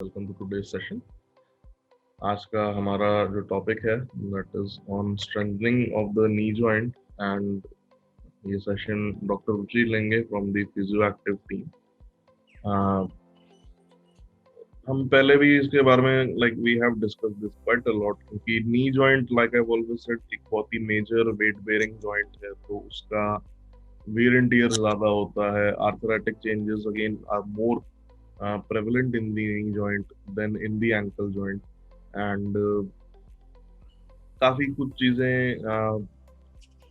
Welcome to today's session. आज का हमारा जो टॉपिक है that is on strengthening of the knee joint and ये सेशन डॉक्टर रुचि लेंगे from the Physio Active team. हम पहले भी इसके बारे में we have discussed this quite a lot, क्योंकि knee joint like I always said एक बहुत ही मेजर वेट बेयरिंग जॉइंट है, तो उसका wear and tear ज्यादा होता है। Arthritic changes again are more prevalent in the knee joint than in the ankle joint and काफी कुछ चीजें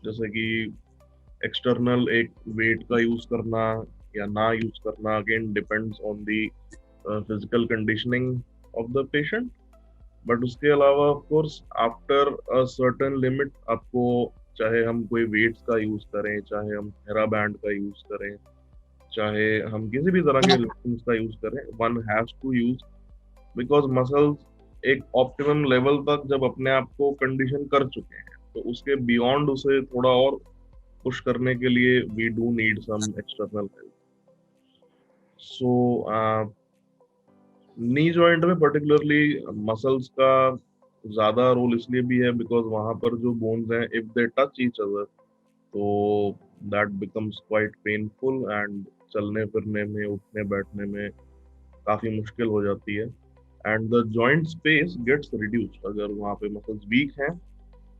जैसे कि एक्सटर्नल एक वेट का यूज करना या ना यूज करना again depends on the physical conditioning of the patient. But उसके अलावा of course after a certain limit आपको चाहे हम कोई वेट्स का यूज करें, चाहे हम थेरा बैंड का यूज करें, चाहे हम किसी भी तरह के लिफ्टिंग्स का यूज करें, one has to use because muscles एक ऑप्टिमम लेवल तक जब अपने आप को कंडीशन कर चुके हैं तो उसके बियॉन्ड उसे थोड़ा और पुश करने के लिए we do need some external help. So knee joint में पर्टिकुलरली मसल्स का ज्यादा रोल इसलिए भी है बिकॉज वहां पर जो बोन्स हैं if they touch each other तो that becomes quite painful and चलने फिरने में, उठने बैठने में काफी मुश्किल हो जाती है and the joint space gets reduced. अगर वहाँ पे मसल्स वीक हैं,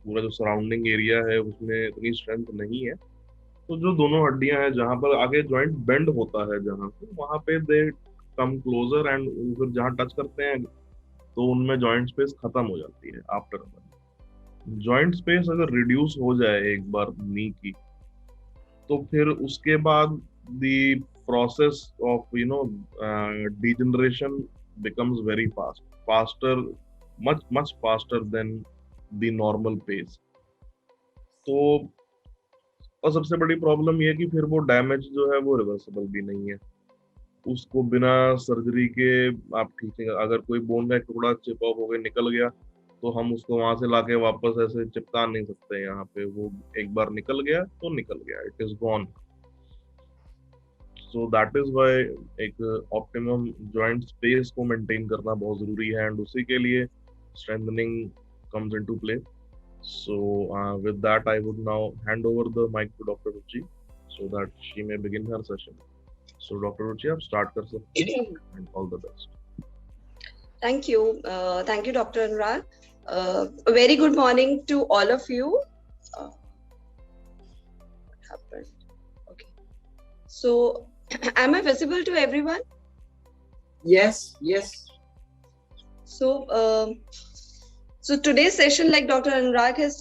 पूरा जो सराउंडिंग एरिया है उसमें इतनी स्ट्रेंथ नहीं है, तो जो दोनों हड्डियां हैं जहाँ पर आगे जॉइंट बेंड होता है जहाँ पे, वहाँ पे दे कम क्लोजर एंड फिर जहाँ टच करते हैं तो उनमें जॉइंट स्पेस खत्म हो जाती है। आफ्टर जॉइंट स्पेस अगर रिड्यूस हो जाए एक बार नी की, तो फिर उसके बाद the process of degeneration becomes very faster, much faster than the normal pace। तो और सबसे बड़ी प्रॉब्लम ये है कि फिर वो डैमेज जो है वो रिवर्सिबल भी नहीं है। उसको बिना सर्जरी के आप ठीक है, अगर कोई बोन का एक टुकड़ा चिप ऑफ हो गया निकल गया तो हम उसको वहां से लाके वापस ऐसे चिपका नहीं सकते। यहाँ पे वो एक बार निकल गया तो निकल गया, it is gone. So that is why एक ऑप्टिमम जॉइंट स्पेस को मेंटेन करना बहुत जरूरी है एंड उसी के लिए strengthening comes into play. So with that, I would now hand over the mic to Dr. Ruchi so that she may begin her session. So Dr. Ruchi, आप start कर सकते हैं and all the best. Thank you, Dr. Anurag. A very good morning to all of you. What happened? Okay. So, am I visible to everyone? Yes. So today's session, like Dr. Anurag has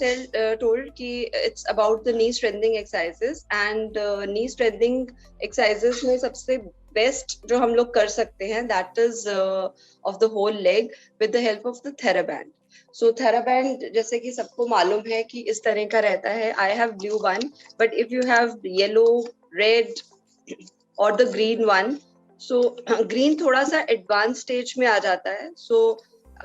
told, कि it's about the knee strengthening exercises and knee strengthening exercises में सबसे best जो हम लोग कर सकते हैं that is of the whole leg with the help of the TheraBand. So TheraBand जैसे कि सबको मालूम है कि इस तरह का रहता है। I have blue one, but if you have yellow, red or the green one, so green थोड़ा सा advanced stage में आ जाता है। So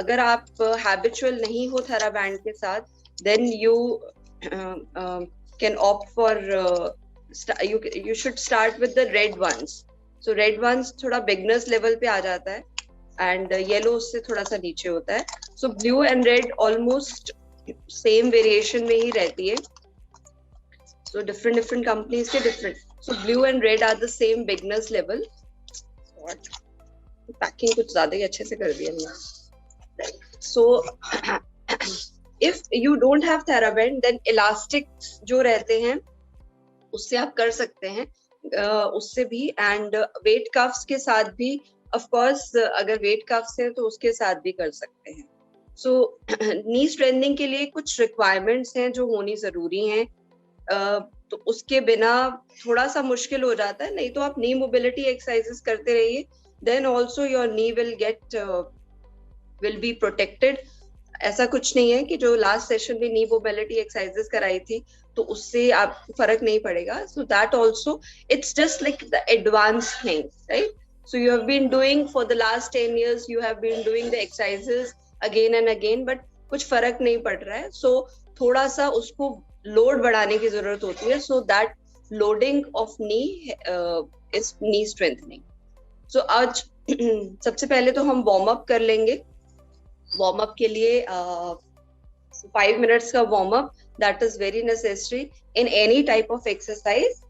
अगर आप हैबिचुअल नहीं हो थेरा बैंड के साथ, then you can opt for you should start with the red ones. So red ones थोड़ा बिगनर्स लेवल पे आ जाता है एंड येलो उससे थोड़ा सा नीचे होता है। So blue and red almost same variation में ही रहती है। सो डिफरेंट कंपनीज के different. So blue and red are the same beginners level. Packing कुछ ज्यादा ही अच्छे से कर दिया मैंने। So if you don't have TheraBand, then elastics जो रहते हैं उससे आप कर सकते हैं, उससे भी एंड वेट कफ्स के साथ भी of course अगर वेट कफ्स है तो उसके साथ भी कर सकते हैं। So नी स्ट्रेंथनिंग के लिए कुछ रिक्वायरमेंट्स हैं जो होनी जरूरी हैं, तो उसके बिना थोड़ा सा मुश्किल हो जाता है। नहीं तो आप नी मोबिलिटी एक्सरसाइजेस करते रहिए, then also your knee will be protected। ऐसा कुछ नहीं है कि जो लास्ट सेशन में नी मोबिलिटी एक्सरसाइजेस कराई थी तो उससे आपको फर्क नहीं पड़ेगा। So that also it's just like the advance thing, right? So you have been doing for the last 10 years, you have been doing the exercises again and again, but कुछ फर्क नहीं पड़ रहा है। सो थोड़ा सा उसको लोड बढ़ाने की जरूरत होती है। So that loading of knee is knee strengthening. So आज सबसे पहले तो हम वार्म अप कर लेंगे. वार्म अप के लिए 5 minutes का warm up, that is very necessary in any type of exercise.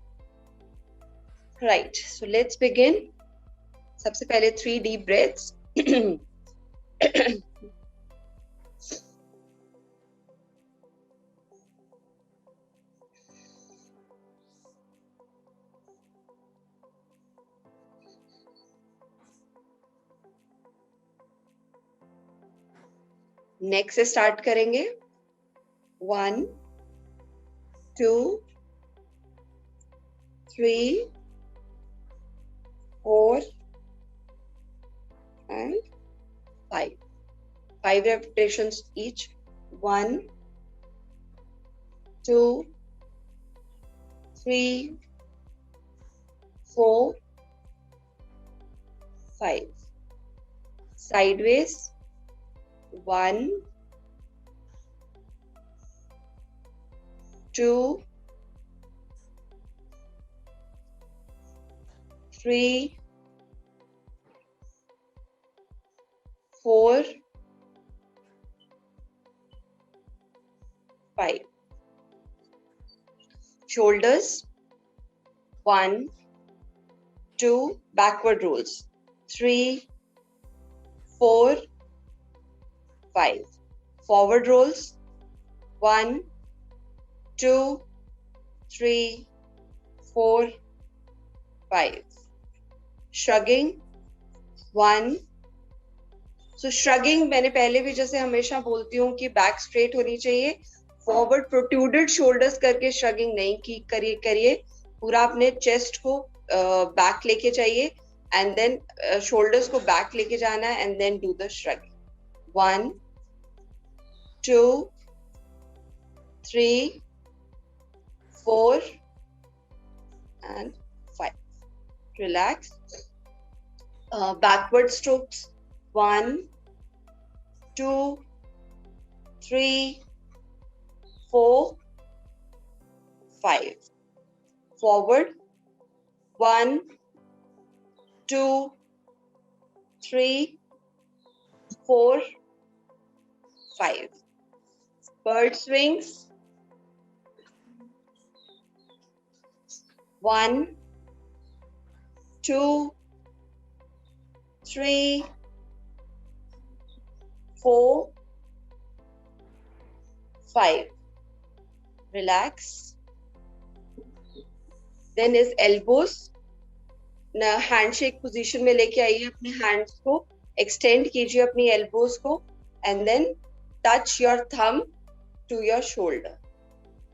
Right, so let's begin. सबसे पहले 3 deep breaths. नेक्स्ट से स्टार्ट करेंगे. 1 2 3 4 and 5. 5 repetitions each. 1 2 3 4 5. Sideways. 1 2 3 4 5. Shoulders. 1 2 backward rolls. 3 4 5. Forward rolls. 1 2 3 4 5. Shrugging. 1. So shrugging मैंने पहले भी जैसे हमेशा बोलती हूँ कि बैक स्ट्रेट होनी चाहिए. फॉरवर्ड प्रोट्रूडेड शोल्डर्स करके श्रगिंग नहीं करिए. पूरा अपने चेस्ट को बैक लेके चाहिए एंड देन शोल्डर्स को बैक लेके जाना है and then do the shrugging. 1 2 3 4 and 5. Relax. Backward strokes. 1 2 3 4 5. Forward. 1 2 3 4 5. Bird swings. 1 2 3 4 5. Relax. Then is elbows. ना हैंडशेक पोजीशन में लेके आइए. अपने हैंड्स को एक्सटेंड कीजिए अपनी एल्बोज को and then touch your thumb to your shoulder.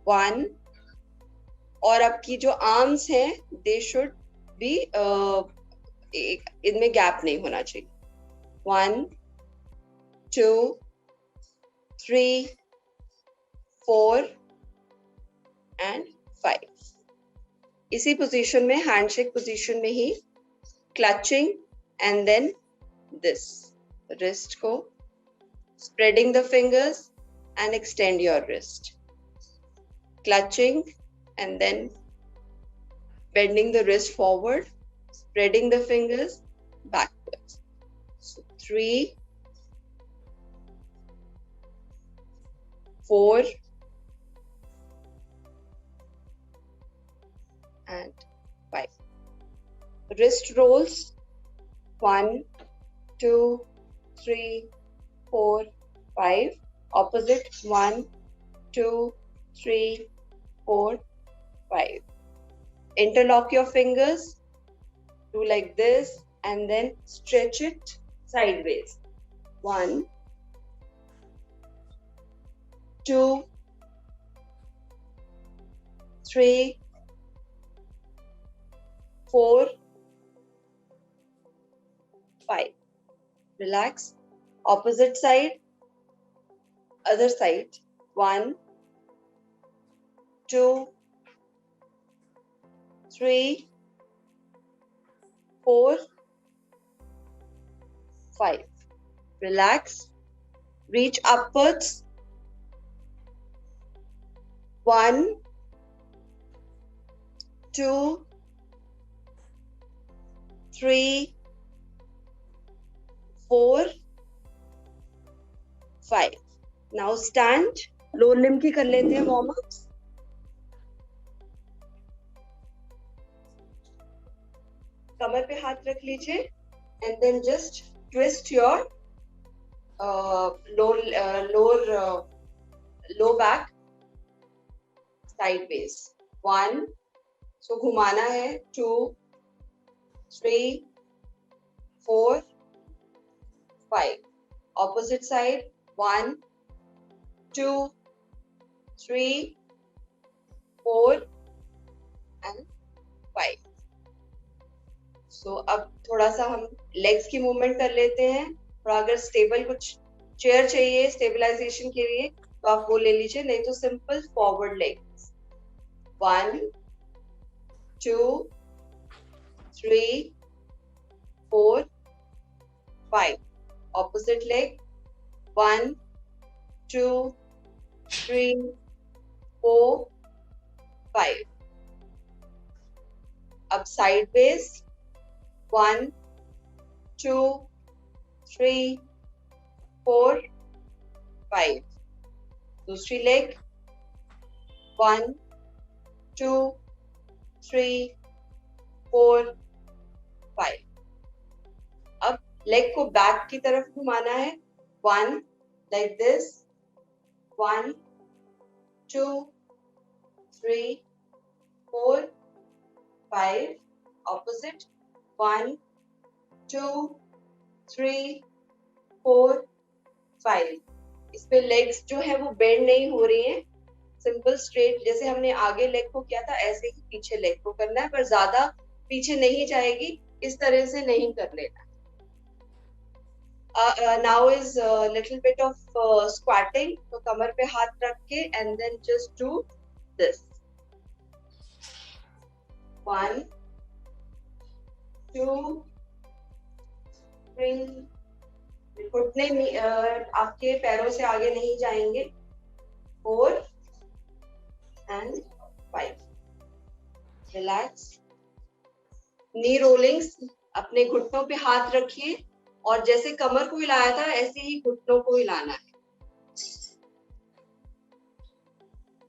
1. और आपकी जो आर्म्स हैं दे शुड बी इनमें गैप नहीं होना चाहिए. 1 2 3 4 and 5. इसी पोजीशन में हैंडशेक पोजीशन में ही clutching and then this wrist को spreading the fingers and extend your wrist. Clutching and then bending the wrist forward, spreading the fingers backwards. So 3 4 and 5. Wrist rolls. 1 2 3 4 5. Opposite. 1 2 3 4 5. Interlock your fingers, do like this and then stretch it sideways. 1 2 3 4 5. Relax. Opposite side, other side. 1 2 3 4 5. Relax. Reach upwards. 1 2 3 4, 5. Now stand. Lower limb की कर लेते हैं warm ups. कमर पे हाथ रख लीजिए and then just twist your low back sideways. 1, so घुमाना है. 2, 3, 4, 5. Opposite side. 1, 2, 3, 4 and 5. So अब थोड़ा सा हम लेग्स की मूवमेंट कर लेते हैं. थोड़ा अगर स्टेबल कुछ चेयर चाहिए स्टेबलाइजेशन के लिए तो आप वो ले लीजिए, नहीं तो simple forward legs. 1, 2, 3, 4, 5. Opposite leg. 1, 2, 3, 4, 5. अब sideways. 1, 2, 3, 4, 5. दूसरी लेग. 1, 2, 3, 4, 5. अब लेग को बैक की तरफ घुमाना है. 1 like this. 1, 2, 3, 4, 5. Opposite. 1, 2, 3, 4, 5. इस पे लेग्स जो है वो बेंड नहीं हो रही हैं. सिंपल स्ट्रेट जैसे हमने आगे लेग को किया था ऐसे ही पीछे लेग को करना है, पर ज्यादा पीछे नहीं जाएगी, इस तरह से नहीं कर लेना. Now is a little bit of squatting. तो कमर पे हाथ रख के and then just do this. 1, 2, 3. घुटने आपके पैरों से आगे नहीं जाएंगे. 4 and 5. Relax. Knee Rawlings. अपने घुटनों पे हाथ रखिए और जैसे कमर को हिलाया था ऐसे ही घुटनों को हिलाना है.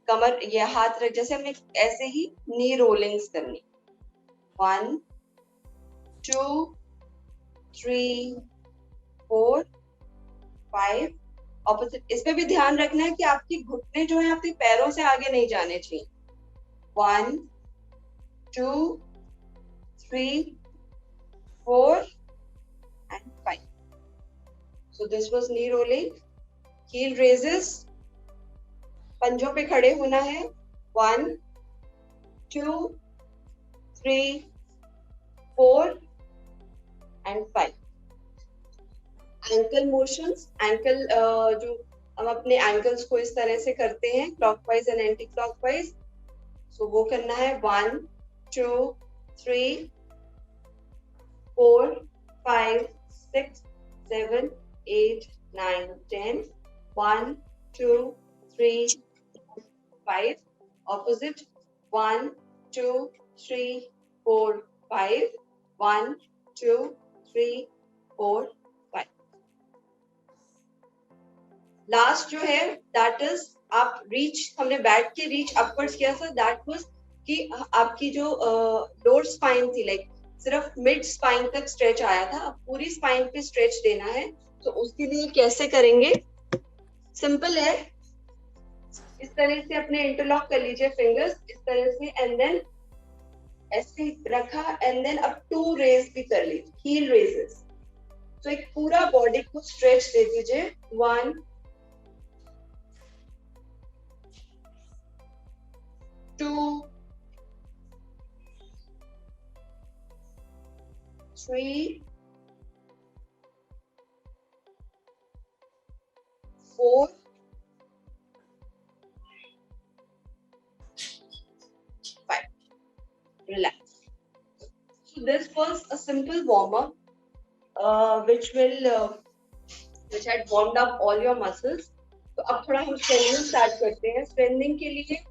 कमर ये हाथ रख जैसे हमने ऐसे ही नी रोलिंग्स करनी. 1, 2, 3, 4, 5. ऑपोजिट. इसमें भी ध्यान रखना है कि आपकी घुटने जो है आपके पैरों से आगे नहीं जाने चाहिए. 1, 2, 3, 4 and 5. So this was knee rolling. Heel raises. पंजों पे खड़े होना है. 1, 2, 3, 4 and 5. Ankle motions. एंकल जो हम अपने एंकल्स को इस तरह से करते हैं क्लॉकवाइज एंड एंटी क्लॉकवाइज. सो वो करना है. 1, 2, 3, 4, 5, 6, 7, 8, 9, 10. 1, 2, 3, 5. Opposite. 1, 2, 3, 4, 5. 1, 2, 3, 4, 5. लास्ट जो है दैट इज आप रीच. हमने बैठ के रीच अपवर्ड्स किया था. दैट वाज कि आपकी जो लोअर स्पाइन थी लाइक सिर्फ मिड स्पाइन तक स्ट्रेच आया था. अब पूरी स्पाइन पे स्ट्रेच देना है. तो उसके लिए कैसे करेंगे? सिंपल है. इस तरह से अपने इंटरलॉक कर लीजिए फिंगर्स इस तरह से एंड देन ऐसे रखा एंड देन अब 2 रेज भी कर लीजिए. Heel raises. तो एक पूरा बॉडी को स्ट्रेच दे दीजिए. 1, 2, 3, 4, 5. Relax. So this was a simple warm-up which had warmed up all your muscles. तो अब थोड़ा हम स्ट्रेनिंग स्टार्ट करते हैं. स्ट्रेनिंग के लिए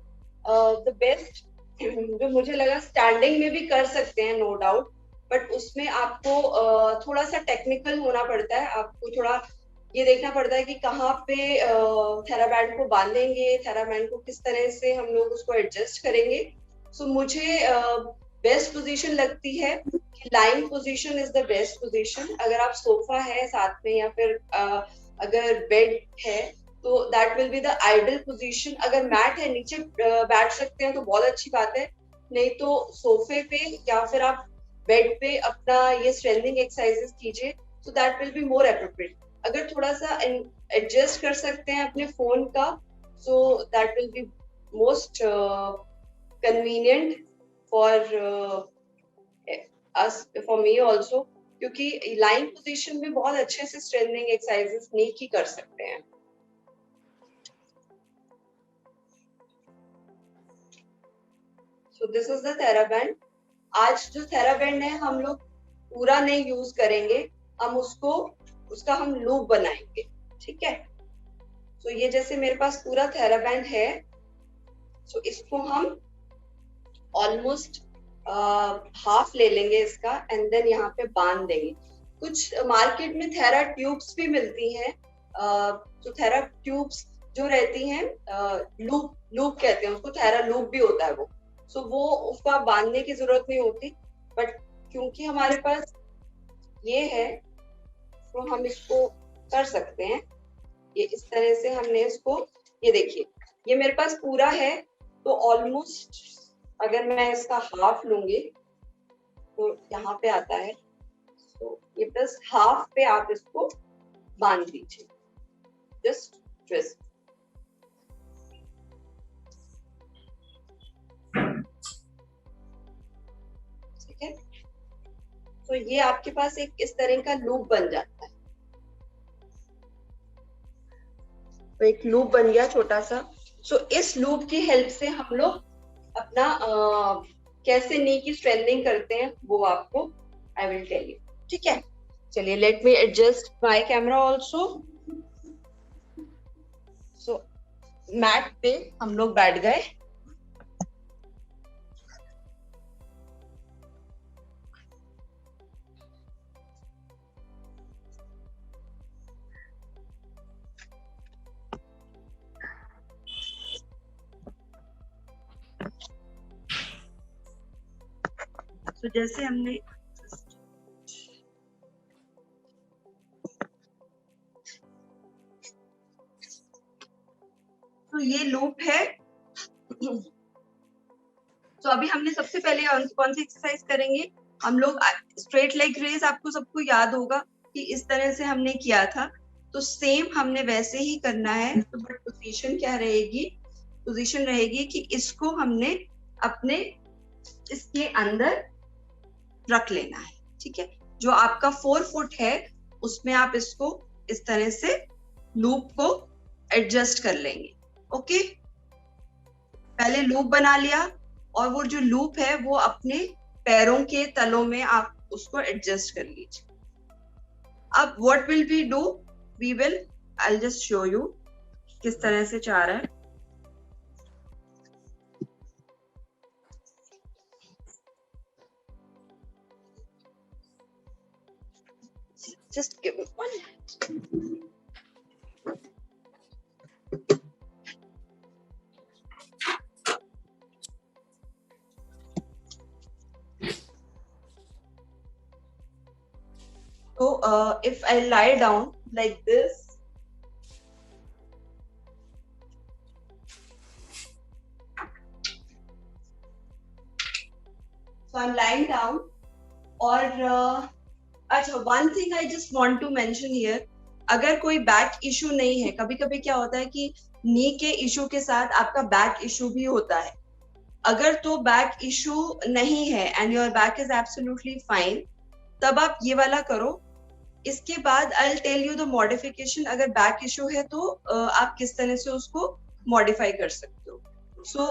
द बेस्ट जो मुझे लगा स्टैंडिंग में भी कर सकते हैं नो डाउट, बट उसमें आपको थोड़ा सा टेक्निकल होना पड़ता है, आपको थोड़ा ये देखना पड़ता है कि कहाँ पे थेराबैंड को बांधेंगे, थेराबैंड को किस तरह से हम लोग उसको एडजस्ट करेंगे। सो मुझे बेस्ट पोजीशन लगती है कि line position is the best position. अगर आप सोफा है साथ में या फिर अगर बेड है तो that will be the ideal position. अगर मैट है नीचे बैठ सकते हैं तो बहुत अच्छी बात है, नहीं तो सोफे पे या फिर आप बेड पे अपना ये स्ट्रेंथिंग एक्सरसाइजेस कीजिए, so that will be more appropriate. अगर थोड़ा सा एडजस्ट कर सकते हैं अपने फोन का, so that will be most convenient for us, for me also, क्योंकि लाइन पोजीशन में बहुत अच्छे से स्ट्रेंथिंग एक्सरसाइजेस नी की कर सकते हैं। So this is the TheraBand. आज जो थेराबैंड है हम लोग पूरा नहीं यूज करेंगे, हम उसका हम लूप बनाएंगे, ठीक है। तो ये जैसे मेरे पास पूरा थेराबैंड है, तो इसको हम ऑलमोस्ट हाफ ले लेंगे इसका एंड देन यहाँ पे बांध देंगे। कुछ मार्केट में थेरा ट्यूब्स भी मिलती हैं, तो थेरा ट्यूब्स जो रहती हैं लूप कहते हैं उसको, थेरा लूप भी होता है वो। सो वो उसको आप बांधने की जरूरत नहीं होती, बट क्योंकि हमारे पास ये है तो हम इसको कर सकते हैं। ये इस तरह से हमने इसको, ये देखिए ये मेरे पास पूरा है, तो ऑलमोस्ट अगर मैं इसका हाफ लूंगी तो यहाँ पे आता है, तो ये बस हाफ पे आप इसको बांध दीजिए, जस्ट ट्विस्ट। ठीक है, तो ये आपके पास एक इस तरह का लूप बन जाता है। तो एक लूप बन गया छोटा सा। सो इस लूप की हेल्प से हम लोग अपना कैसे नी की स्ट्रेंथनिंग करते हैं वो आपको आई विल टेल यू, ठीक है। चलिए let me adjust my camera also. So mat पे हम लोग बैठ गए। तो जैसे हमने तो ये लूप है। तो अभी हमने सबसे पहले कौन सी एक्सरसाइज करेंगे, हम लोग स्ट्रेट लेग रेज, आपको सबको याद होगा कि इस तरह से हमने किया था, तो सेम हमने वैसे ही करना है। तो बट पोजीशन क्या रहेगी, पोजीशन रहेगी कि इसको हमने अपने इसके अंदर रख लेना है, ठीक है। जो आपका 4 फुट है उसमें आप इसको इस तरह से लूप को एडजस्ट कर लेंगे। ओके, पहले लूप बना लिया और वो जो लूप है वो अपने पैरों के तलों में आप उसको एडजस्ट कर लीजिए। अब what will we do, we will, I will just show you किस तरह से चाह रहा है। Just give me 1 minute. So if I lie down like this, so I'm lying down, और अच्छा, one thing I just want to mention here, अगर कोई बैक इशू नहीं है, कभी कभी क्या होता है कि नी के इशू के साथ आपका बैक इशू भी होता है। अगर तो बैक इशू नहीं है and your back is absolutely fine, तब आप ये वाला करो। इसके बाद I will tell you the modification. अगर बैक इशू है तो आप किस तरह से उसको मॉडिफाई कर सकते हो। So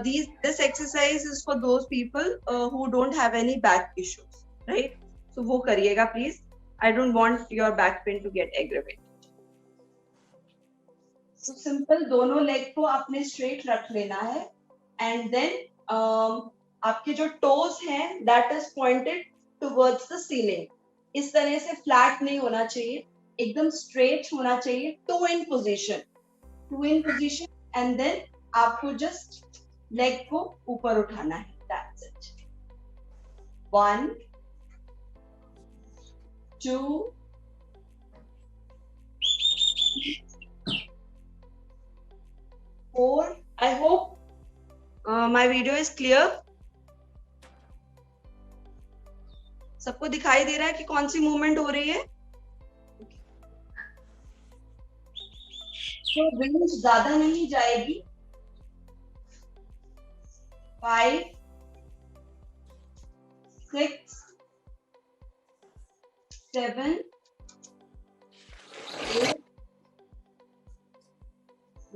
this exercise is for those people who don't have any back issues, right. तो वो करिएगा please, I don't want your back pain to get aggravated. तो सिंपल दोनों लेग को आपने स्ट्रेट रख लेना है एंड देन आपके जो टोज हैं that is pointed towards the ceiling. इस तरह से फ्लैट नहीं होना चाहिए, एकदम स्ट्रेट होना चाहिए. Two in position and then आपको जस्ट लेग को ऊपर उठाना है. That's it. 1 2 4. I hope my video is clear. सबको दिखाई दे रहा है कि कौन सी मूवमेंट हो रही है? तो रेंज ज्यादा नहीं जाएगी. 5 6 7 8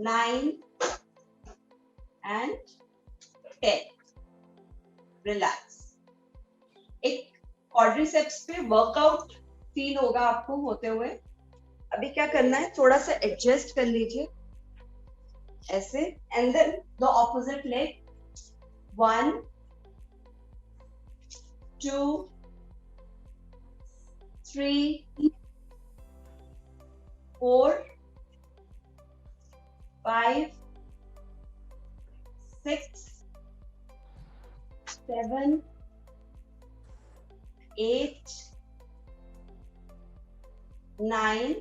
9 and 10. रिलैक्स. एक क्वाड्रिसेप्स पे वर्कआउट फील होगा आपको होते हुए. अभी क्या करना है, थोड़ा सा एडजस्ट कर लीजिए ऐसे, and then the opposite leg. 1 2 3 4 5 6 7 8 9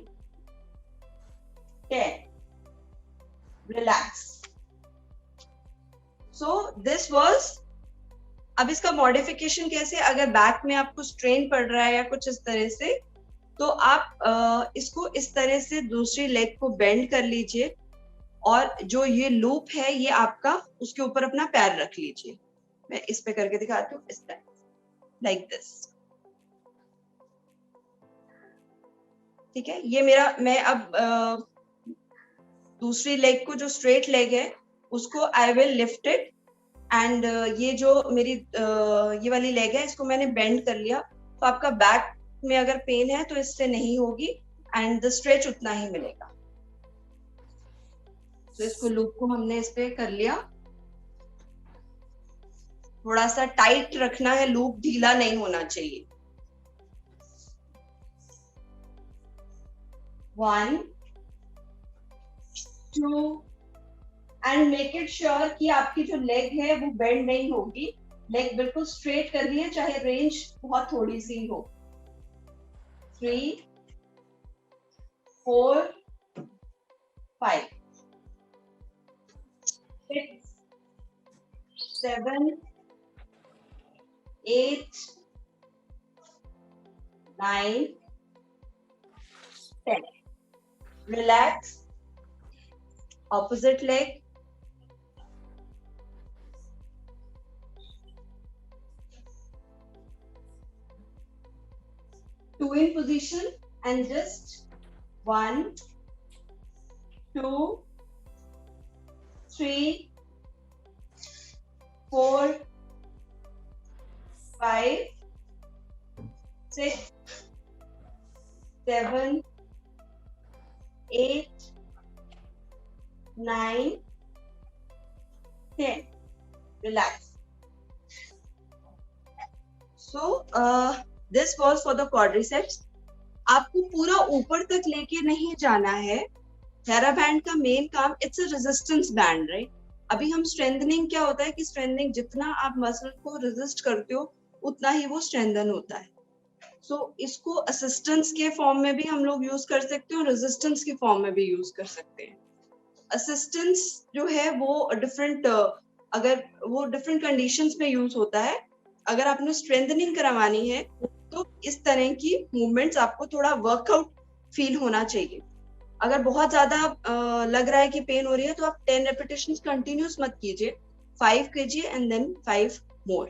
10. Relax. So this was. अब इसका मॉडिफिकेशन कैसे, अगर बैक में आपको स्ट्रेन पड़ रहा है या कुछ इस तरह से, तो आप इसको इस तरह से दूसरी लेग को बेंड कर लीजिए और जो ये लूप है ये आपका, उसके ऊपर अपना पैर रख लीजिए. मैं इस पे करके दिखाती हूँ. इस तरह, लाइक दिस. ठीक है, ये मेरा, मैं अब दूसरी लेग को, जो स्ट्रेट लेग है, उसको I will lift it, and ये जो मेरी ये वाली लेग है, इसको मैंने बेंड कर लिया. तो आपका बैक में अगर पेन है तो इससे नहीं होगी, एंड द स्ट्रेच उतना ही मिलेगा. तो इसको लूप को हमने इस पे कर लिया. थोड़ा सा टाइट रखना है, लूप ढीला नहीं होना चाहिए. 1 2 एंड मेक इट श्योर कि आपकी जो लेग है वो बेंड नहीं होगी. लेग बिल्कुल स्ट्रेट करनी है, चाहे रेंज बहुत थोड़ी सी हो. 3 4 5 6 7 8 9 10. Relax. Opposite leg. Two in position and just 1 2 3 4 5 6 7 8 9 10. Relax. So this was for the quadriceps. आपको पूरा ऊपर तक लेके नहीं जाना है. थेराबैंड का मेन काम, it's a resistance band, right. अभी हम स्ट्रेंथनिंग, क्या होता है कि स्ट्रेंथनिंग, जितना आप मसल को रेजिस्ट करते हो उतना ही वो स्ट्रेंथन होता है. सो इसको असिस्टेंस के फॉर्म में भी हम लोग यूज कर सकते हैं और रेजिस्टेंस के फॉर्म में भी यूज कर सकते हैं. असिस्टेंस जो है वो डिफरेंट, अगर वो डिफरेंट कंडीशंस में यूज होता है. अगर आपने स्ट्रेंथनिंग करवानी है तो इस तरह की मूवमेंट्स आपको थोड़ा वर्कआउट फील होना चाहिए. अगर बहुत ज्यादा लग रहा है कि पेन हो रही है तो आप 10 रेपिटेशंस कंटिन्यूस मत कीजिए, 5 कीजिए and then 5 more.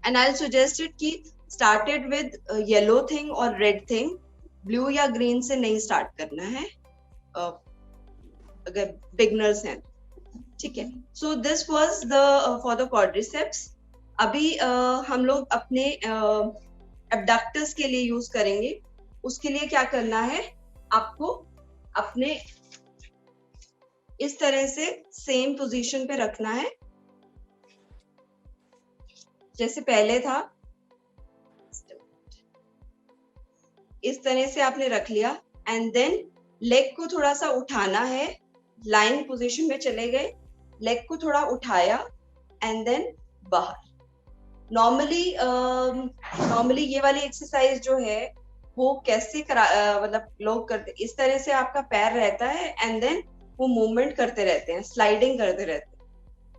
And I will suggest it कि स्टार्टेड विद येलो थिंग और रेड थिंग, ब्लू या ग्रीन से नहीं स्टार्ट करना है अगर बिगनर्स हैं. ठीक है. So this was the for the quadriceps. अभी हम लोग अपने एब्डक्टर्स के लिए यूज करेंगे. उसके लिए क्या करना है, आपको अपने इस तरह से सेम पोजीशन पे रखना है जैसे पहले था. इस तरह से आपने रख लिया एंड देन लेग को थोड़ा सा उठाना है, लाइन पोजीशन में चले गए, लेग को थोड़ा उठाया एंड देन बाहर। नॉर्मली ये वाली एक्सरसाइज जो है वो कैसे मतलब लोग करते, इस तरह से आपका पैर रहता है एंड देन वो मूवमेंट करते रहते हैं, स्लाइडिंग करते रहते हैं।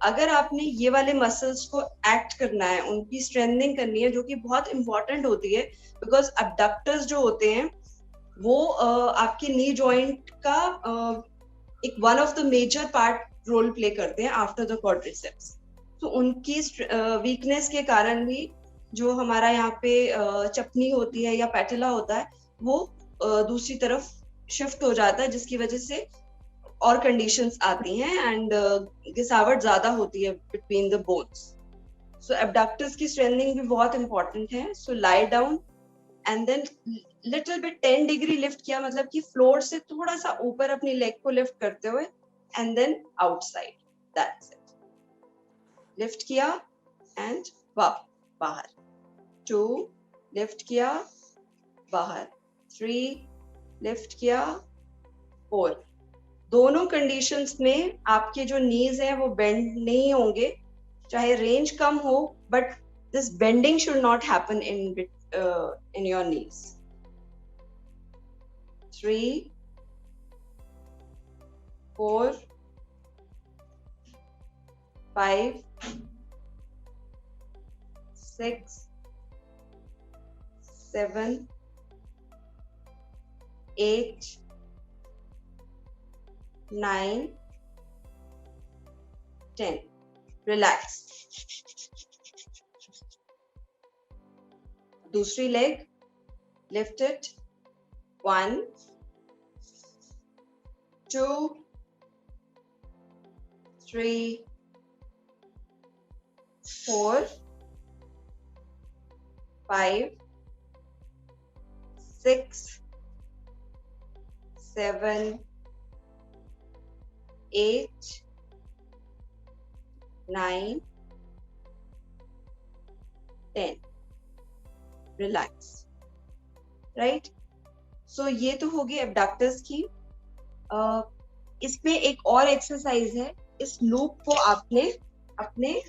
अगर आपने ये वाले मसल्स को एक्ट करना है, उनकी स्ट्रेंथनिंग करनी है, जो कि बहुत इंपॉर्टेंट होती है, बिकॉज अबडक्टर्स जो होते हैं वो आपके नी जॉइंट का एक one of the major part role play करते हैं आफ्टर द क्वाड्रिसेप्स। तो उनकी वीकनेस के कारण भी जो हमारा यहाँ पे चपनी होती है या पैटेला होता है वो दूसरी तरफ शिफ्ट हो जाता है, जिसकी वजह से और कंडीशंस आती हैं एंड घिसावट ज्यादा होती है between the bones. So abductors की स्ट्रेंथनिंग भी बहुत इंपॉर्टेंट है। So lie down and then little bit 10 degree lift किया, मतलब कि फ्लोर से थोड़ा सा ऊपर अपनी लेग को लिफ्ट करते हुए and then outside, that's it. Lift किया एंड बाहर, 2 लिफ्ट किया बाहर, 3 लिफ्ट किया, 4। दोनों कंडीशंस में आपके जो नीज हैं वो बेंड नहीं होंगे, चाहे रेंज कम हो, but this bending should not happen in your knees. 3 4 5 6 7 8 9 10. Relax. दूसरी leg, lift it, 1 2 3 4 5 6 7 8 9 10. Relax, right. So ये तो होगी एब्डक्टर्स की। इसमें एक और एक्सरसाइज है, इस लूप को आपने अपने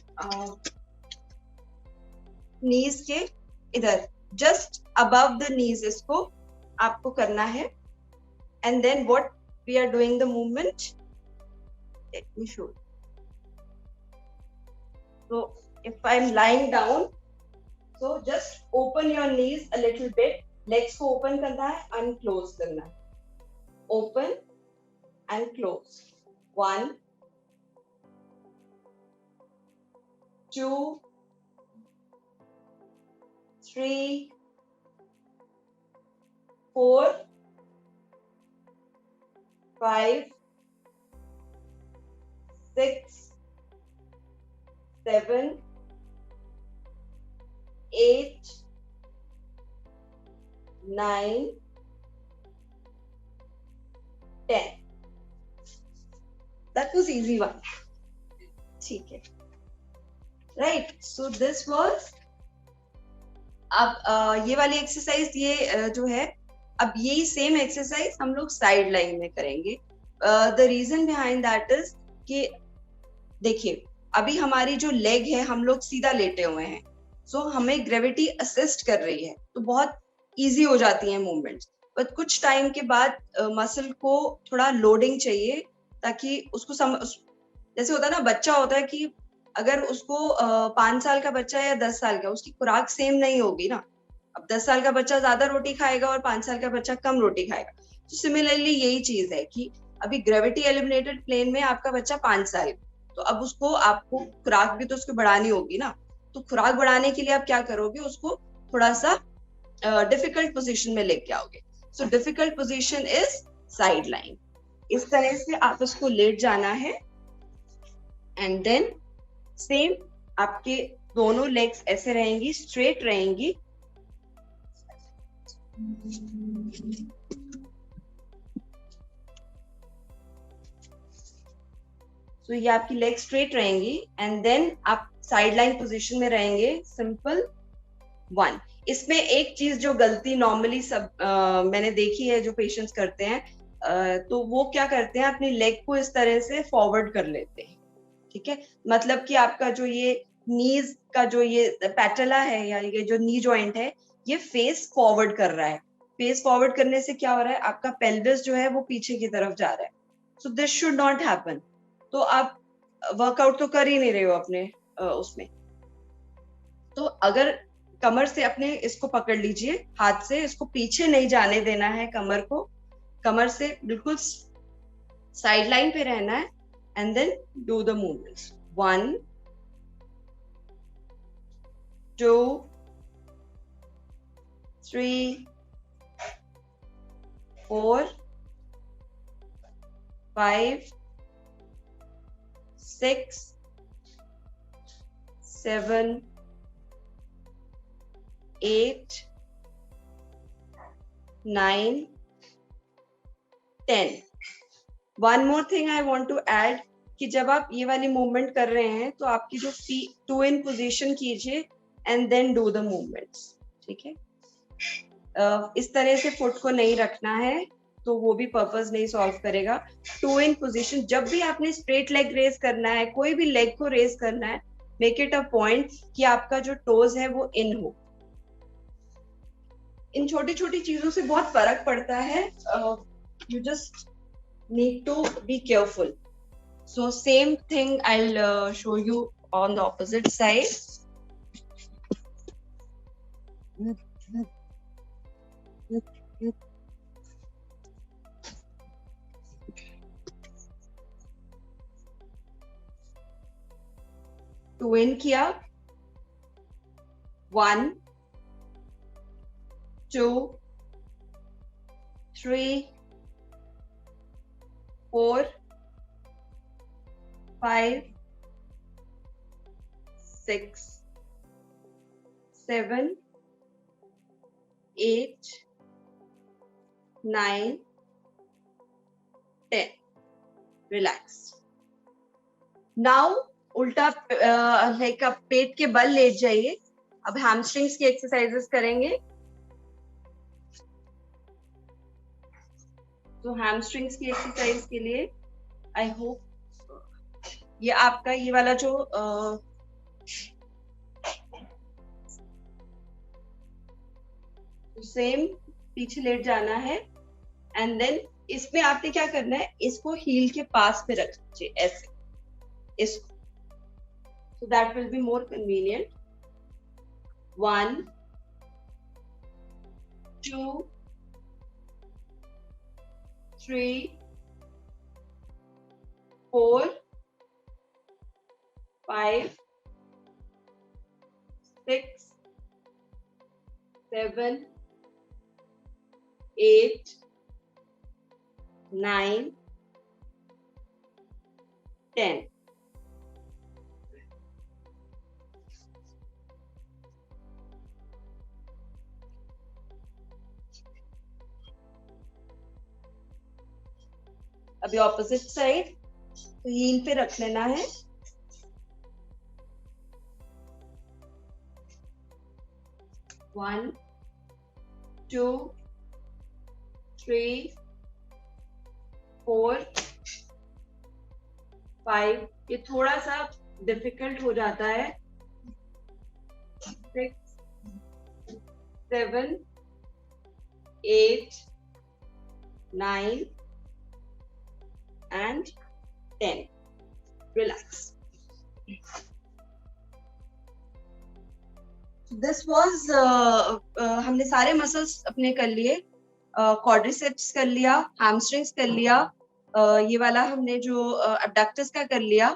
नीज के इधर जस्ट अबव द नीज इसको आपको करना है and then what we are doing the movement, let me show. So if I'm lying down, so just open your knees a little bit, legs को open करना है, unclose करना है, open and close, 1 2 3 4 5 6 7 8 9 10. That was easy one. ठीक है, right? So this was, अब ये वाली एक्सरसाइज ये जो है, अब यही सेम एक्सरसाइज हम लोग साइड लाइन में करेंगे। The reason behind that is कि देखिए अभी हमारी जो लेग है, हम लोग सीधा लेटे हुए हैं, सो हमें ग्रेविटी असिस्ट कर रही है, तो बहुत इजी हो जाती है मूवमेंट्स। बट कुछ टाइम के बाद मसल को थोड़ा लोडिंग चाहिए, ताकि उसको जैसे होता है ना, बच्चा होता है कि अगर उसको 5 साल का बच्चा है या 10 साल का, उसकी खुराक सेम नहीं होगी ना। अब 10 साल का बच्चा ज्यादा रोटी खाएगा और 5 साल का बच्चा कम रोटी खाएगा। तो सिमिलरली यही चीज है कि अभी ग्रेविटी एलिमिनेटेड प्लेन में आपका बच्चा 5 साल, तो अब उसको आपको खुराक भी तो उसको बढ़ानी होगी ना। तो खुराक बढ़ाने के लिए आप क्या करोगे, उसको थोड़ा सा डिफिकल्ट पोजीशन में लेके आओगे। So difficult position is side line. इस तरह से आप उसको लेट जाना है एंड देन सेम आपके दोनों लेग्स ऐसे रहेंगी, स्ट्रेट रहेंगी। तो ये आपकी लेग स्ट्रेट रहेंगी एंड देन आप साइड लाइन पोजिशन में रहेंगे, सिंपल 1। इसमें एक चीज जो गलती नॉर्मली सब मैंने देखी है जो पेशेंट्स करते हैं, तो वो क्या करते हैं, अपनी लेग को इस तरह से फॉरवर्ड कर लेते हैं, ठीक है। मतलब कि आपका जो ये नीज का जो ये पैटेला है या ये जो नी जॉइंट है, ये फेस फॉरवर्ड कर रहा है। फेस फॉरवर्ड करने से क्या हो रहा है, आपका पेल्विस जो है वो पीछे की तरफ जा रहा है। So this should not happen. तो आप वर्कआउट तो कर ही नहीं रहे हो अपने उसमें। तो अगर कमर से अपने इसको पकड़ लीजिए, हाथ से इसको पीछे नहीं जाने देना है, कमर को कमर से बिल्कुल साइड लाइन पे रहना है, and then do the movements. 1 2 3 4 5 6 7 8 9 10। One more thing I want to add कि जब आप ये वाली मूवमेंट कर रहे हैं तो आपकी जो फीट 2 इन पोजीशन कीजिए and then do the movements, ठीक है। इस तरह से फुट को नहीं रखना है, तो वो भी पर्पस नहीं सॉल्व करेगा। 2 इन पोजीशन, जब भी आपने स्ट्रेट लेग रेज करना है, कोई भी लेग को रेज करना है, मेक इट अ पॉइंट कि आपका जो टोज है वो इन हो। इन छोटी छोटी चीजों से बहुत फर्क पड़ता है। You just need to be careful. So same thing I'll show you on the opposite side. To in किया 1 2 3 4 5 6 7 8 9 10। रिलैक्स। नाउ उल्टा लाइक आप पेट के बल लेट जाइए। अब हैमस्ट्रिंग्स की एक्सरसाइजेस करेंगे। तो हैमस्ट्रिंग्स की एक्सरसाइज के लिए आई होप ये आपका ये वाला जो सेम पीछे लेट जाना है, एंड देन इसमें आपने क्या करना है, इसको हील के पास में रख दीजिए ऐसे, इसको, so that will be more convenient. 1 2 3 4 5 6 7 8 9 10। अभी ऑपोजिट साइड, तो हील पे रख लेना है। वन 2 3 4 5। ये थोड़ा सा डिफिकल्ट हो जाता है। 6 7 8 9 and 10. Relax. This was हमने सारे मसल्स अपने कर लिए। क्वाड्रिसेप्स कर लिया, हैमस्ट्रिंग्स कर लिया, ये वाला हमने जो अबडक्टस का कर लिया।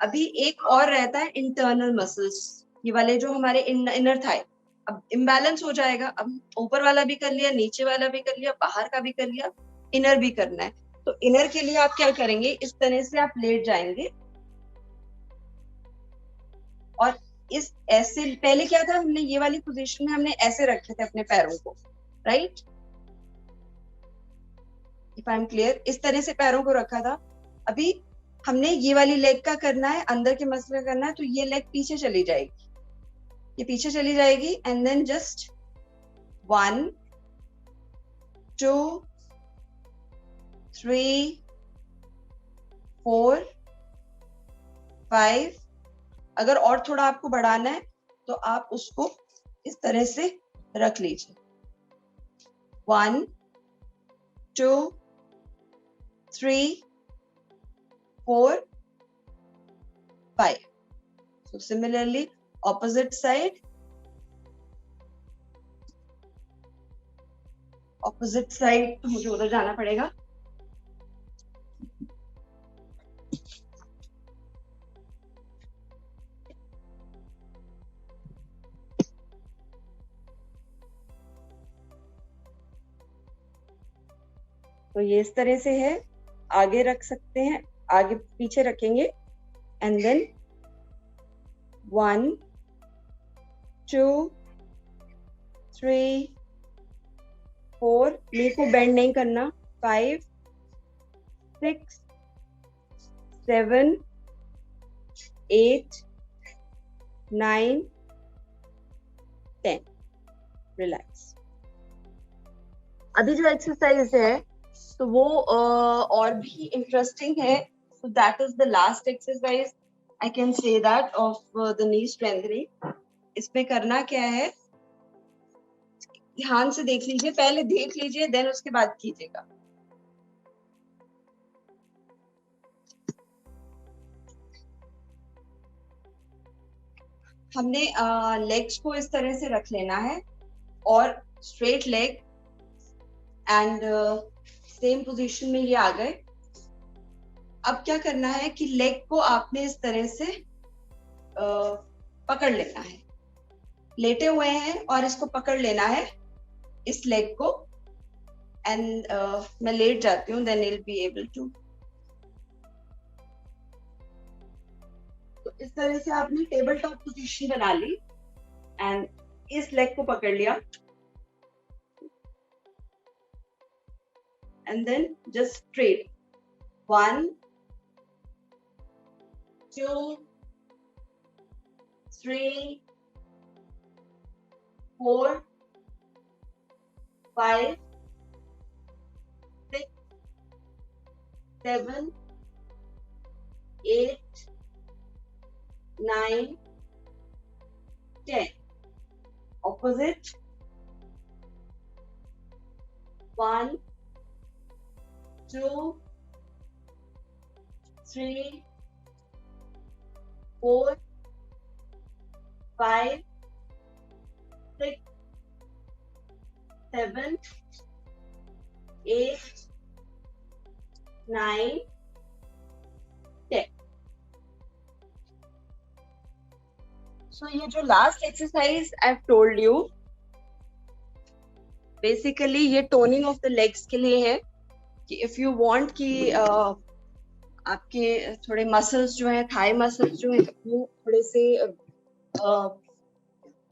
अभी एक और रहता है इंटरनल मसल्स, ये वाले जो हमारे इनर थाई। अब इम्बैलेंस हो जाएगा, अब ऊपर वाला भी कर लिया, नीचे वाला भी कर लिया, बाहर का भी कर लिया, इनर भी करना है। तो इनर के लिए आप क्या करेंगे, इस तरह से आप लेट जाएंगे और इस ऐसे, पहले क्या था, हमने ये वाली पोजीशन में हमने ऐसे रखे थे अपने पैरों को, right, if I am clear, इस तरह से पैरों को रखा था। अभी हमने ये वाली लेग का करना है, अंदर के मसल का करना है, तो ये लेग पीछे चली जाएगी, ये पीछे चली जाएगी एंड देन जस्ट 1 2 3 4 5। अगर और थोड़ा आपको बढ़ाना है तो आप उसको इस तरह से रख लीजिए। 1 2 3 4 5। So similarly, opposite side तो मुझे उधर जाना पड़ेगा। तो ये इस तरह से है, आगे रख सकते हैं, आगे पीछे रखेंगे एंड देन 1 2 3 4। नी को बेंड नहीं करना। 5 6 7 8 9 10। रिलैक्स। अभी जो एक्सरसाइज है तो वो और भी इंटरेस्टिंग है। So that is the last exercise I can say that of the knee strengthening. इसमें करना क्या है, ध्यान से देख लीजिए, पहले देख लीजिए देन उसके बाद कीजिएगा। हमने लेग्स को इस तरह से रख लेना है और straight leg and same position में ये आ गए। अब क्या करना है कि लेग को आपने इस तरह से पकड़ लेना है। लेटे हुए हैं और इसको पकड़ लेना है, इस लेग को, एंड मैं लेट जाती हूँ, then you'll be able to। तो इस तरह से आपने टेबल टॉप पोजीशन बना ली एंड इस लेग को पकड़ लिया and then just straight 1 2 3 4 5 6 7 8 9 10। Opposite 1 2 3 4 5 6 7 8 9 10। So ये जो last exercise I have told you, basically ये टोनिंग ऑफ द लेग्स के लिए है कि इफ यू वांट कि आपके थोड़े मसल्स जो हैं, थाई मसल्स जो हैं, वो थोड़े से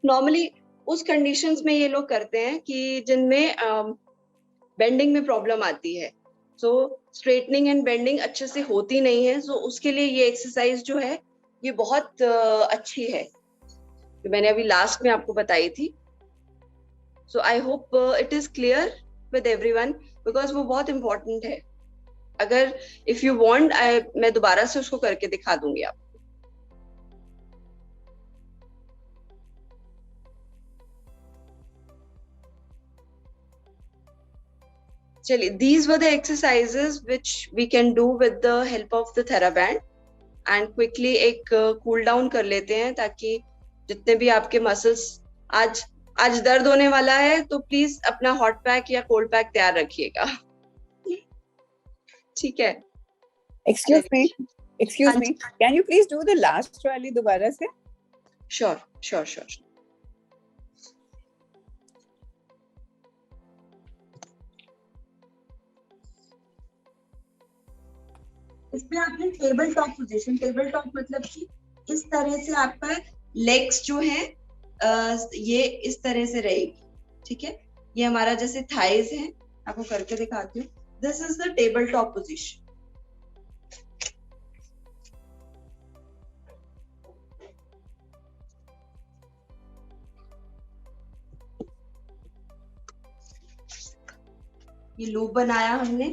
नॉर्मली उस कंडीशंस में ये लोग करते हैं कि जिनमें बेंडिंग में प्रॉब्लम आती है। सो स्ट्रेटनिंग एंड बेंडिंग अच्छे से होती नहीं है। सो उसके लिए ये एक्सरसाइज जो है ये बहुत अच्छी है, जो मैंने अभी लास्ट में आपको बताई थी। So I hope it is clear with everyone, because वो बहुत इंपॉर्टेंट है। अगर इफ यू वांट मैं दोबारा से उसको करके दिखा दूंगी आप। चलिए, these were the exercises which we can do with the help of the TheraBand, and quickly एक cool down कर लेते हैं ताकि जितने भी आपके मसल्स आज दर्द होने वाला है तो प्लीज अपना हॉट पैक या कोल्ड पैक तैयार रखिएगा। ठीक है। Excuse me, can you please do the last वाली दोबारा से? Sure. इसमें आपने table top position, table top मतलब कि इस तरह से आपका लेग्स जो है ये इस तरह से रहेगी। ठीक है, ये हमारा जैसे थाइज है, आपको करके दिखाती हूँ। This is the table top position. ये लूप बनाया हमने,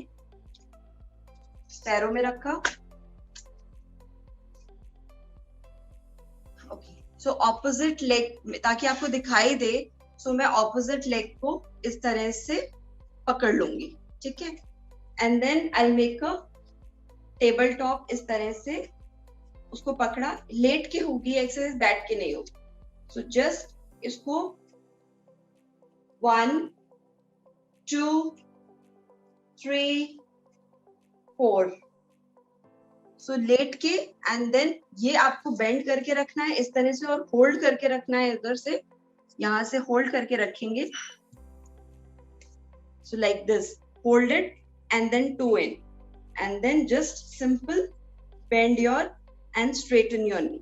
पैरों में रखा। ओके, सो ऑपोजिट लेग, ताकि आपको दिखाई दे, सो मैं ऑपोजिट लेग को इस तरह से पकड़ लूंगी, ठीक है। And then I make a table top, इस तरह से उसको पकड़ा। लेट के होगी एक्सरसाइज, बैठ के नहीं होगी। सो जस्ट इसको 1 2 3 4, सो लेट के, एंड देन ये आपको बेंड करके रखना है इस तरह से, और होल्ड करके रखना है इधर से, यहां से होल्ड करके रखेंगे। So like this, hold it and then 2 in, and then just simple bend your and straighten your knee.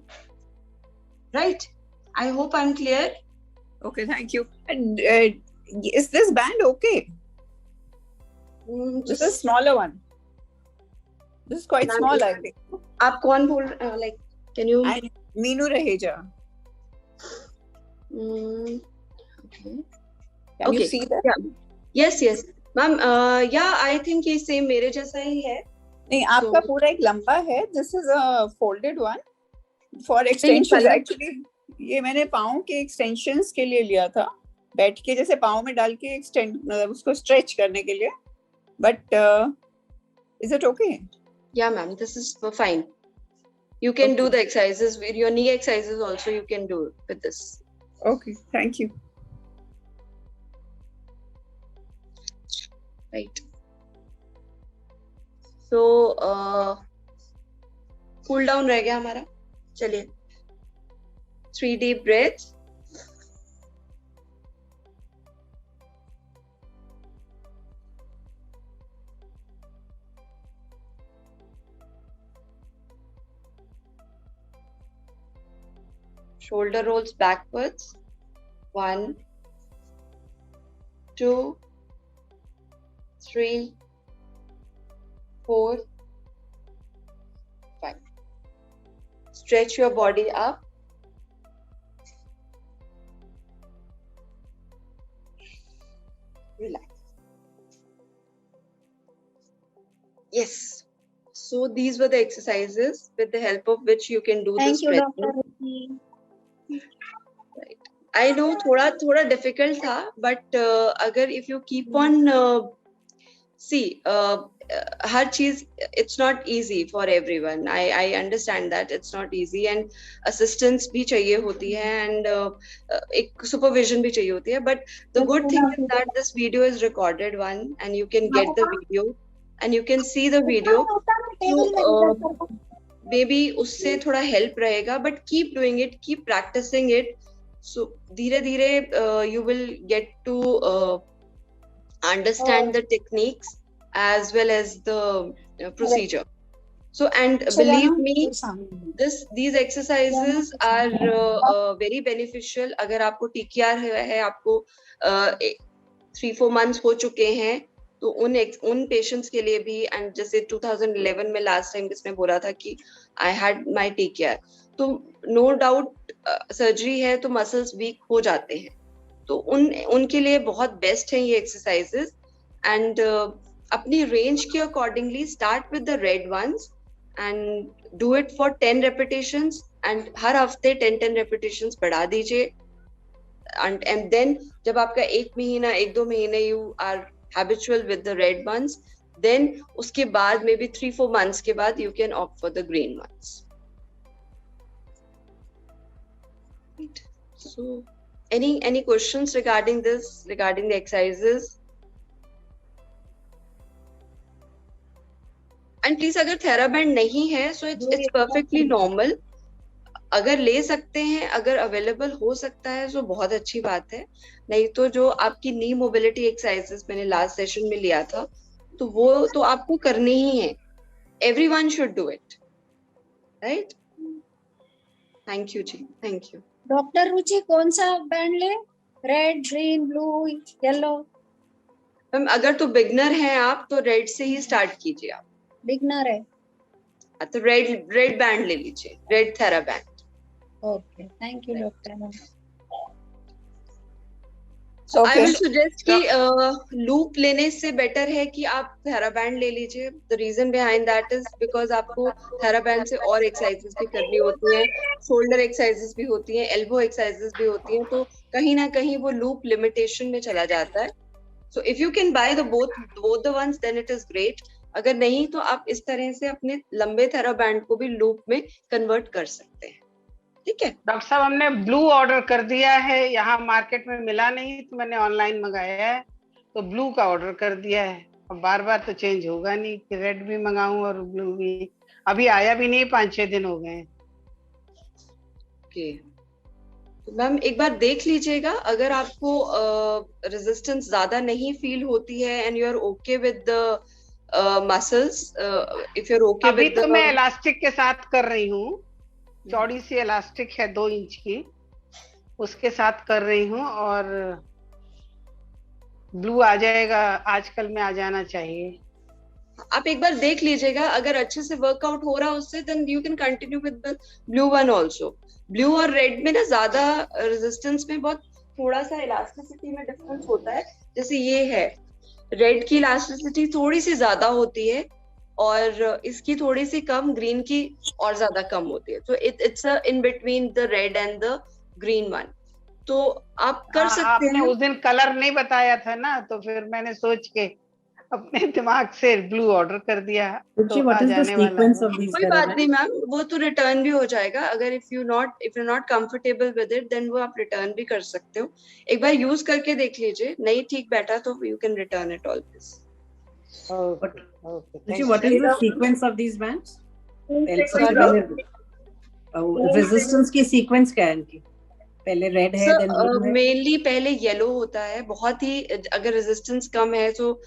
Right? I hope I'm clear. Okay, thank you. And is this band okay? This is smaller one. This is quite small, I think. आप कौन बोल, like, can you? I'm Meenu Raheja. Okay. Can you see that? Yeah. Yes, yes. Ma'am, yeah, I think ये same मेरे जैसा ही है। नहीं, आपका पूरा एक लंबा है. This is a folded one for extensions. Actually, ये मैंने पाँव के extensions के लिए लिया था. बैठ के जैसे पाँव में डाल के extend, उसको stretch करने के लिए. But is it okay? Yeah, ma'am, this is fine. You can do the exercises with your knee exercises also. You can do with this. Okay, thank you. Right. So cool down रह गया हमारा. चलिए 3 deep breaths. Shoulder rolls backwards. 1 2 3 4 5. Stretch your body up. Relax. Yes. So these were the exercises with the help of which you can do the stretching. Thank you, Dr. Right. I know थोड़ा difficult था, but अगर if you keep on see, हर चीज, it's not easy for everyone. I understand that it's not easy, and assistance भी चाहिए होती है, and एक supervision भी चाहिए होती है. But the good thing is that this video is recorded one, and you can get the video, and you can see the video. So maybe उससे थोड़ा help रहेगा, but keep doing it, keep practicing it. So धीरे धीरे you will get to understand the techniques as well as the procedure. So, and believe me, these exercises are very beneficial. अगर आपको TKR है, आपको 3-4 months हो चुके हैं, तो उन patients के लिए भी, and जैसे 2011 में last time किसने बोला था कि I had my TKR, तो no doubt surgery है तो muscles weak हो जाते हैं, तो उनके लिए बहुत बेस्ट है ये exercises. And अपनी range के accordingly start with the red ones and do it for 10 repetitions, and हर हफ्ते 10 repetitions बढ़ा दीजिए. And then जब आपका 1 महीना 1-2 महीने you are habitual with the red ones, then उसके बाद maybe 3-4 months के बाद you can opt for the green ones. Right. So any questions regarding this, regarding the exercises? And please, अगर TheraBand नहीं है, so it's perfectly normal. अगर ले सकते हैं, अगर अवेलेबल हो सकता है, तो बहुत अच्छी बात है. नहीं तो जो आपकी नी मोबिलिटी एक्सरसाइजेस मैंने लास्ट सेशन में लिया था, तो वो तो आपको करनी ही है. Everyone should do it, right? Thank you जी, thank you. डॉक्टर रुचि कौन सा बैंड ले? Red, green, blue, yellow? Ma'am अगर तो बिगनर हैं आप, तो रेड से ही स्टार्ट कीजिए. आप बिगनर है तो रेड बैंड ले लीजिए, red TheraBand. Okay, thank you doctor. So I Okay. will suggest कि लूप लेने से बेटर है कि आप थेराबैंड ले लीजिए. The reason behind that is because आपको थेराबैंड से और एक्सरसाइजेस भी करनी होती हैं, शोल्डर एक्सरसाइजेस भी होती हैं, एल्बो एक्सरसाइजेस भी होती हैं, तो कहीं ना कहीं वो लूप लिमिटेशन में चला जाता है. So if you can buy the both the ones, then it is great. अगर नहीं तो आप इस तरह से अपने लंबे थेराबैंड को भी लूप में कन्वर्ट कर सकते हैं. ठीक है डॉक्टर साहब, हमने ब्लू ऑर्डर कर दिया है, यहाँ मार्केट में मिला नहीं तो मैंने ऑनलाइन मंगाया है, तो ब्लू का ऑर्डर कर दिया है. अब बार बार तो चेंज होगा नहीं कि रेड भी मंगाऊं और ब्लू भी. अभी आया भी नहीं, 5-6 दिन हो गए. ओके. तो मैम एक बार देख लीजिएगा, अगर आपको रेजिस्टेंस ज्यादा नहीं फील होती है and you are okay with the muscles, if you are okay अभी विद तो मैं इलास्टिक के साथ कर रही हूँ. चौड़ी सी इलास्टिक है 2 इंच की, उसके साथ कर रही हूँ. और ब्लू आ जाएगा, आजकल में आ जाना चाहिए. आप एक बार देख लीजिएगा, अगर अच्छे से वर्कआउट हो रहा है उससे, then you can continue with the blue one also. Blue और रेड में ना ज्यादा रेजिस्टेंस में बहुत थोड़ा सा इलास्टिसिटी में डिफरेंस होता है. जैसे ये है, रेड की इलास्टिसिटी थोड़ी सी ज्यादा होती है और इसकी थोड़ी सी कम, ग्रीन की और ज्यादा कम होती है. तो it's in between the red and the green one. तो आप कर सकते आपने हैं. उस दिन कलर नहीं बताया था ना, तो फिर मैंने सोच के अपने दिमाग से ब्लू ऑर्डर कर दिया. तो what आ is the जाने वाला sequence है. of these कोई बात therapy? नहीं मैम, वो तो रिटर्न भी हो जाएगा. अगर if you not comfortable with it, then वो आप रिटर्न भी कर सकते हो. एक बार यूज करके देख लीजिए, नहीं ठीक बैठा तो you can return it always. Okay, Ruchi, what is the sequence of these bands? सबसे पहले resistance की sequence क्या है इनकी? पहले रेड है, then blue है. मेनली पहले येलो होता है. बहुत ही अगर रेजिस्टेंस कम है तो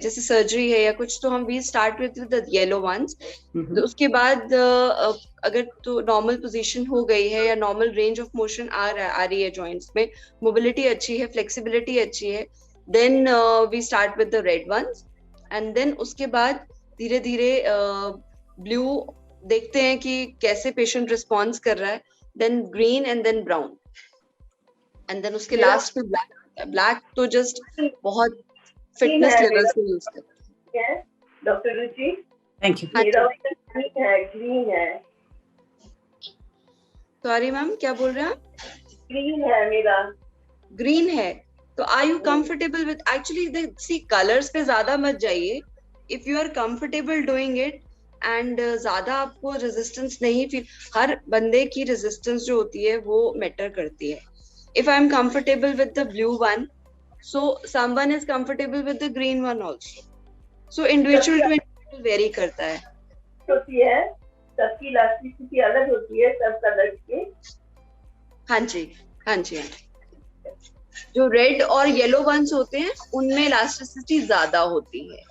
जैसे सर्जरी है या कुछ, तो हम we start with the yellow ones. उसके बाद अगर तो नॉर्मल पोजीशन हो गई है या नॉर्मल रेंज ऑफ मोशन आ रही है जॉइंट्स में, मोबिलिटी अच्छी है, फ्लेक्सिबिलिटी अच्छी है, then we start with the red ones. And then उसके बाद धीरे धीरे ब्लू देखते हैं कि कैसे पेशेंट रिस्पॉन्स कर रहा है, then green and then brown, and then उसके लास्ट में ब्लैक. ब्लैक तो जस्ट बहुत फिटनेस लेवल से यूज करते हैं. Doctor Ruchi, Thank you. Green है. सॉरी मैम, क्या बोल रहे हैं आप? ग्रीन है मेरा. ग्रीन है तो are you comfortable with? Actually see, colours पे ज्यादा मत जाइए. If you are comfortable doing it and ज्यादा आपको रेजिस्टेंस नहीं फील, हर बंदे की रेजिस्टेंस जो होती है वो मैटर करती है. If I am comfortable with the blue one, so someone is comfortable with the green one also. So individual to individual vary करता है. होती है, सबकी इलास्टिसिटी अलग होती है सब कलर के. हाँ जी, हाँ जी, हाँ जी. जो रेड और येलो वंस होते हैं उनमें इलास्टिसिटी ज्यादा होती है.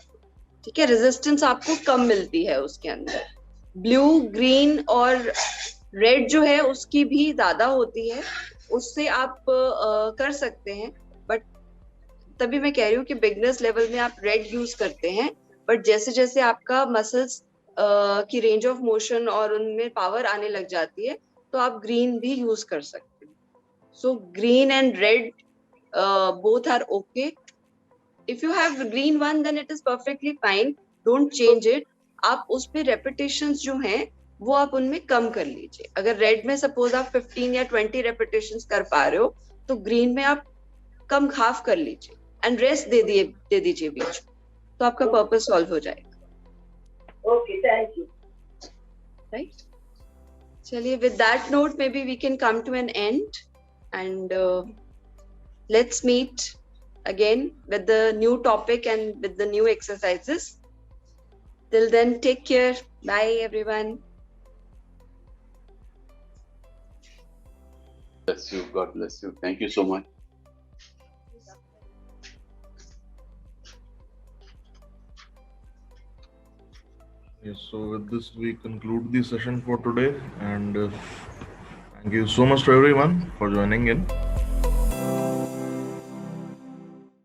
ठीक है, रेजिस्टेंस आपको कम मिलती है उसके अंदर. ब्लू, ग्रीन और रेड जो है उसकी भी ज्यादा होती है, उससे आप कर सकते हैं. बट तभी मैं कह रही हूँ कि बिगनर्स लेवल में आप रेड यूज करते हैं, बट जैसे जैसे आपका मसल्स की रेंज ऑफ मोशन और उनमें पावर आने लग जाती है तो आप ग्रीन भी यूज कर सकते हैं. So green and red both are okay. If you have green one, then it is perfectly fine. Don't change it. आप उस पे repetitions जो हैं वो आप उनमें कम कर लीजिए. अगर रेड में सपोज आप 15 या 20 repetitions कर पा रहे हो, तो ग्रीन में आप कम हाफ कर लीजिए एंड रेस्ट दे दीजिए बीच, तो आपका पर्पस सॉल्व हो जाएगा. Okay, thank you. राइट, चलिए with that note maybe we can come to an end and let's meet again with the new topic and with the new exercises. Till then, take care. Bye everyone. Bless you. God bless you. Thank you so much. Yes, so with this we conclude the session for today, and thank you so much to everyone for joining in.